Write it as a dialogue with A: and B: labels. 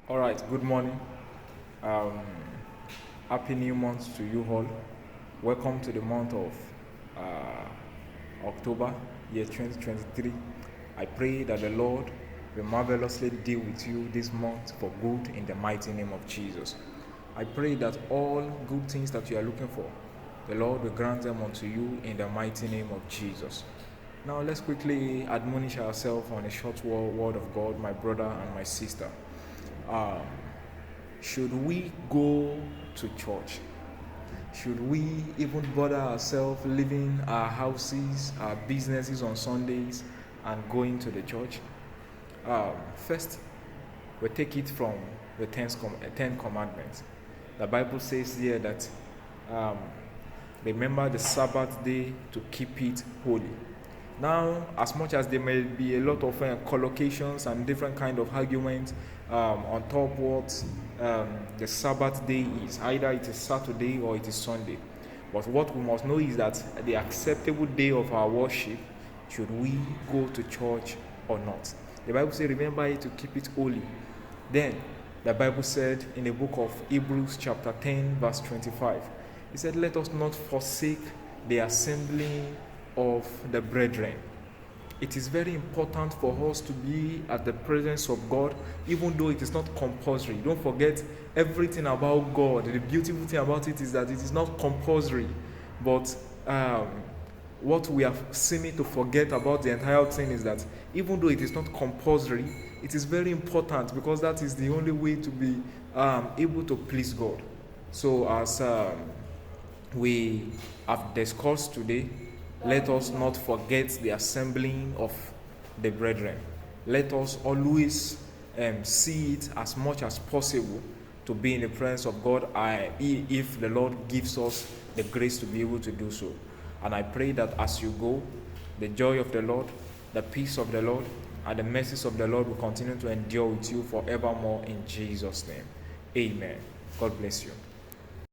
A: All right, good morning. Um, Happy new month to you all. Welcome to the month of October, year 2023. I pray that the Lord will marvelously deal with you this month for good in the mighty name of Jesus. I pray that all good things that you are looking for, the Lord will grant them unto you in the mighty name of Jesus. Now let's quickly admonish ourselves on a short word of God, my brother and my sister. Um, should we go to church? Should we even bother ourselves leaving our houses, our businesses on Sundays and going to the church? First, we take it from the Ten Commandments. The Bible says here that um, remember the Sabbath day to keep it holy. Now, as much as there may be a lot of collocations and different kind of arguments on top what the Sabbath day is, either it is Saturday or it is Sunday. But what we must know is that the acceptable day of our worship, should we go to church or not? The Bible says, remember it to keep it holy. Then, the Bible said in the book of Hebrews chapter 10 verse 25, it said, let us not forsake the assembling of the brethren. It is very important for us to be at the presence of God, even though it is not compulsory. Don't forget, everything about God, the beautiful thing about it is that it is not compulsory. But what we are seeming to forget about the entire thing is that even though it is not compulsory, it is very important, because that is the only way to be able to please God. So as we have discussed today, let us not forget the assembling of the brethren. Let us always see it as much as possible to be in the presence of God, if the Lord gives us the grace to be able to do so. And I pray that as you go, the joy of the Lord, the peace of the Lord, and the mercies of the Lord will continue to endure with you forevermore in Jesus' name. Amen. God bless you.